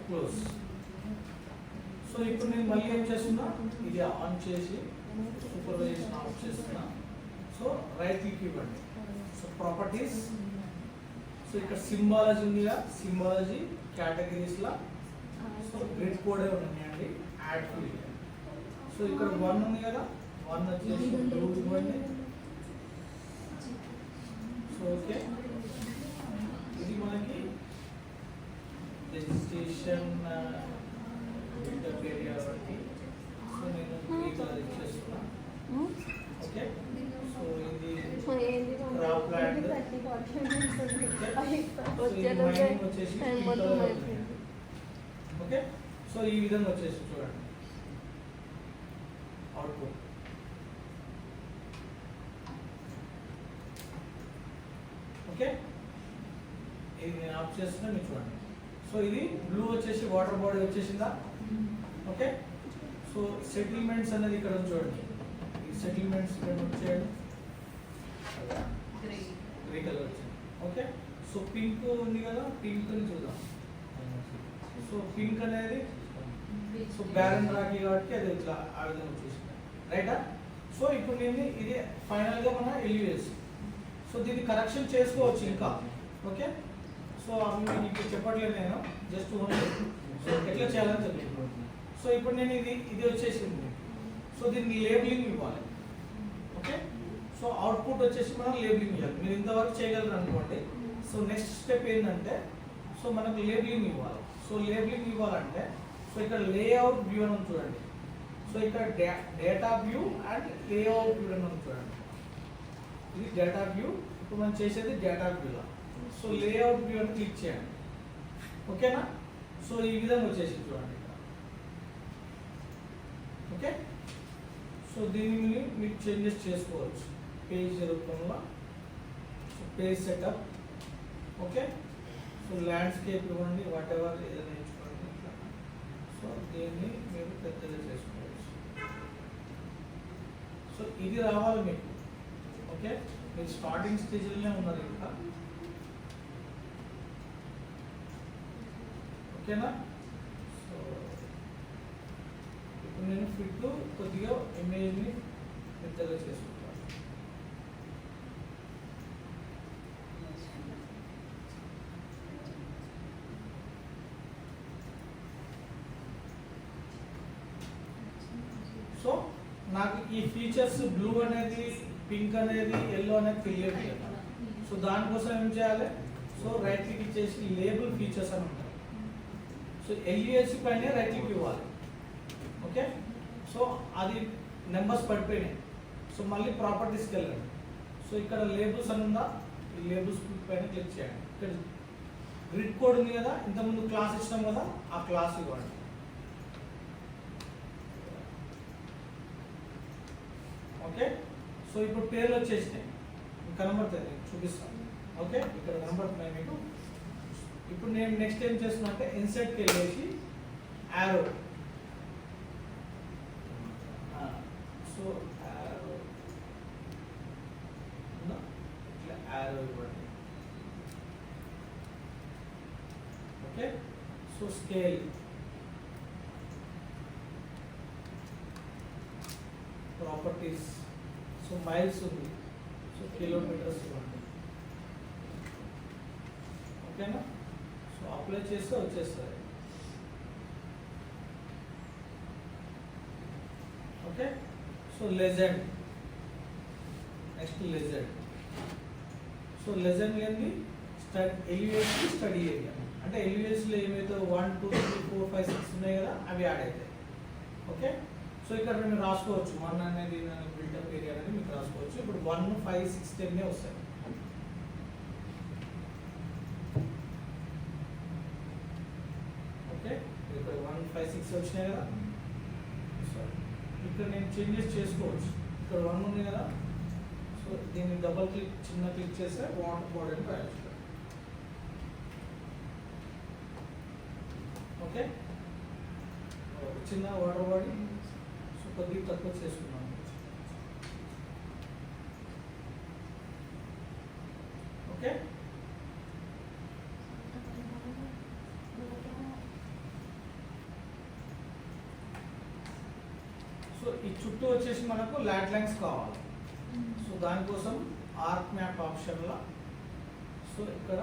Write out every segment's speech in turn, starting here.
Close. So ఇప్పుడు నేను మళ్ళీ ఏం చేస్తున్నా, ఇది ఆన్ చేసి సూపర్వైజేషన్ ఆఫ్ చేస్తున్నా. సో రైట్ క్లిక్ ఇవ్వండి. సో ప్రాపర్టీస్, సో ఇక్కడ సింబాలజీ ఉందిగా, సింబాలజీ కేటగిరీస్లో సో గ్రిడ్ కోడే ఉన్నాయండి, యాడ్ ఫీల్డ్. సో ఇక్కడ 1 ఉంది కదా, 1 వచ్చేసి బ్లూ ఇవ్వండి. సో ఓకే, ఇది మనకి రిజిస్ట్రేషన్ బిల్డప్ ఏరియా కాబట్టి సో నేను గ్రే కలర్ ఇచ్చేస్తున్నా. ఓకే, సో ఇది క్రాప్ ల్యాండ్ వచ్చేసి. ఓకే, సో ఈ విధంగా వచ్చేసి చూడండి అవుట్పుట్. ఓకే, ఇది నేను ఆఫ్ చేస్తున్నా, మీరు చూడండి. సో ఇది బ్లూ వచ్చేసి వాటర్ బాడీ వచ్చేసిందా. ఓకే, సో సెటిల్మెంట్స్ అనేది ఇక్కడ ఉంది చూడండి, ఈ సెటిల్మెంట్స్ ఇక్కడ వచ్చేయండి, గ్రే కలర్ వచ్చింది. ఓకే, సో పింక్ ఉంది కదా, పింక్ ని చూద్దాం. సో పింక్ అనేది సో బ్యాలెన్స్ రాకి కాబట్టి అది ఇట్లా ఆ విధంగా వచ్చేసింది, రైటా. సో ఇప్పుడు నేను ఇది ఫైనల్గా మన ఎలివేస్. సో దీన్ని కరెక్షన్ చేసుకోవచ్చు ఇంకా. ఓకే, సో అవి మీకు చెప్పట్లేదు నేను, జస్ట్ ఓన్లీ సో ఎట్లా చేయాలని చెప్తున్నాను. సో ఇప్పుడు నేను ఇది వచ్చేసింది. సో దీనికి లేబులింగ్ ఇవ్వాలి. ఓకే, సో అవుట్పుట్ వచ్చేసి మనం లేబులింగ్ ఇవ్వాలి. మీరు ఇంతవరకు చేయగలరు అనుకోండి. సో నెక్స్ట్ స్టెప్ ఏంటంటే సో మనకు లేబులింగ్ ఇవ్వాలి. సో లేబులింగ్ ఇవ్వాలంటే సో ఇక్కడ లేఅవుట్ వ్యూ అని చూడండి. సో ఇక్కడ data view and layout view అని చూడండి. ఇది డేటా వ్యూ, ఇప్పుడు మనం చేసేది డేటా వ్యూలో. సో లేఅవుట్ వ్యూ అని క్లిక్ చేయండి. ఓకేనా, సో ఈ విధంగా వచ్చేసి చూడండి. ఓకే, సో దీన్ని మీరు చేంజెస్ చేసుకోవచ్చు పేజ్ రూపంలో. So page setup. Okay, so landscape ఇవ్వండి, వాట్ ఎవర్ ఏదైనా ఇచ్చుకోండి. సో దీన్ని మీరు పెద్దగా చేసుకోవచ్చు. సో ఇది రావాలి మీకు. ఓకే, మీరు స్టార్టింగ్ స్టేజ్లోనే ఉన్నారు ఇంకా. ఓకేనా, సో ఇప్పుడు నేను ఫిట్ కొద్దిగా ఇమేజ్ని పెద్దగా చేసుకుంటాను. సో నాకు ఈ ఫీచర్స్ బ్లూ అనేది, పింక్ అనేది, ఎల్లో అనేది తెలియదు కదా. సో దానికోసం ఏం చేయాలి, సో రైట్ క్లిక్ ఇచ్చేసి లేబుల్ ఫీచర్స్ అని ఉంటాయి. సో ఎల్ఈఎస్ పైన రైట్ క్లిక్ ఇవ్వాలి. ఓకే, సో అది నెంబర్స్ పడిపోయినాయి. సో మళ్ళీ ప్రాపర్టీస్కి వెళ్ళండి. సో ఇక్కడ లేబుల్స్ అని ఉందా, ఈ లేబుల్స్ పైన క్లిక్ చేయండి. ఇక్కడ గ్రిడ్ కోడ్ ఉంది కదా, ఇంతకుముందు క్లాస్ ఇచ్చినాం కదా, ఆ క్లాస్ ఇవ్వండి. ఓకే, సో ఇప్పుడు పేర్లు వచ్చేసినాయి, కనబడుతుంది, చూపిస్తాను. ఓకే, ఇక్కడ కనబడుతున్నాయి మీకు. ఇప్పుడు నేను నెక్స్ట్ ఏం చేస్తున్నా అంటే ఇన్సర్ట్కి వెళ్ళేసి యారో. సో యారో ఇట్లా యారో ఇవ్వండి. Okay, so scale, properties, so miles ఉంది, సో కిలోమీటర్స్ ఇవ్వండి. ఓకేనా, సో అప్లై చేస్తే వచ్చేస్తుంది. Okay, so legend, next legend. So legend ఏంటి, ఎలివేషన్ స్టడీ ఏరియా. అంటే ఎలివేషన్లో ఏమైతే 1 2 3 4 5 6 ఉన్నాయి కదా, అవి యాడ్ అవుతాయి. ఓకే, సో ఇక్కడ మీరు రాసుకోవచ్చు 1 అనేది బిల్డప్ ఏరియా అనేది మీకు రాసుకోవచ్చు. ఇప్పుడు 1 5 6 10 వస్తాయి. ఓకే, ఇక్కడ 1 5 6 వచ్చినాయి కదా. సో ఇక్కడ నేను చేంజెస్ చేసుకోవచ్చు. ఇక్కడ 1 ఉంది కదా, సో దీన్ని డబల్ క్లిక్, చిన్న క్లిక్ చేస్తే వాటర్ బాడీ అని రాయొచ్చు. ఓకే, చిన్న వాటర్ బాడీ, సో కొద్దిగా తక్కువ చేసుకున్నాను. ఓకే, ఈ చుట్టూ వచ్చేసి మనకు ల్యాట్ లైన్స్ కావాలి. సో దానికోసం ఆర్క్ మ్యాప్ ఆప్షన్లో సో ఇక్కడ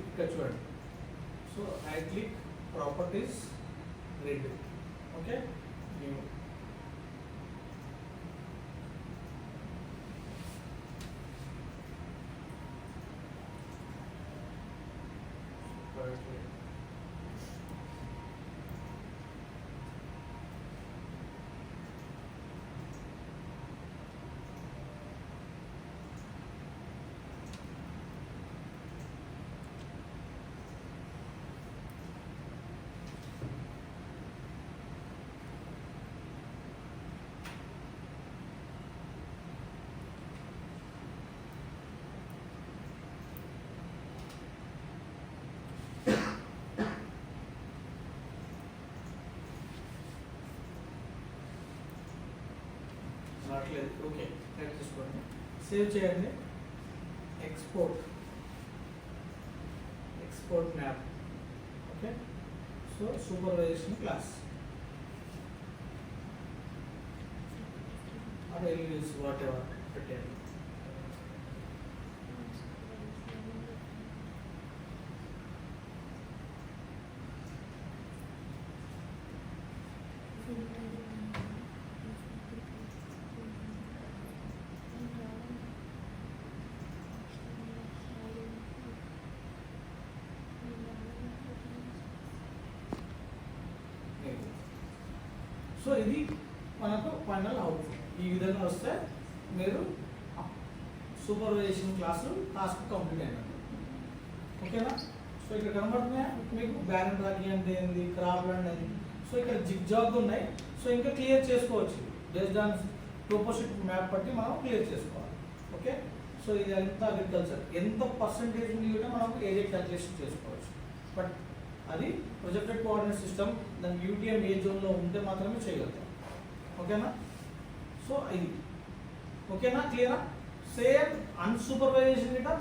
ఇక్కడ చూడండి. So I click properties grid. Okay, new రావట్లేదు. ఓకే, రైట్ తీసుకోండి, సేవ్ చేయండి. Export map. Okay, so supervision class or values whatever పెట్టండి. సో ఇది మనకు ఫైనల్ అవుట్పుట్. ఈ విధంగా వస్తే మీరు సూపర్వైజేషన్ క్లాసు టాస్క్ కంప్లీట్ అయినట్టు. ఓకేనా? సో ఇక్కడ కనబడుతున్నాయా మీకు బ్యాలెన్స్ రాకి అంటే ఏంది, క్రాప్ ల్యాండ్ అది. సో ఇక్కడ జిగ్ జాగ్ ఉన్నాయి. సో ఇంకా క్లియర్ చేసుకోవచ్చు బేస్డ్ ఆన్ టోపోషిప్ మ్యాప్ బట్టి మనం క్లియర్ చేసుకోవాలి. ఓకే, సో ఇది ఎంత అగ్రికల్చర్ ఎంత పర్సంటేజ్ ఉంది కూడా మనం ఏరియా క్యాల్కులేషన్ చేసుకోవచ్చు. బట్ అది ప్రొజెక్టెడ్ కోఆర్డినేట్ సిస్టమ్, దానికి యూటీఎం ఏ జోన్లో ఉంటే మాత్రమే చేయగలుగుతాం. ఓకేనా? సో ఇది ఓకేనా, క్లియరా? సేమ్ అన్సూపర్వైజేషన్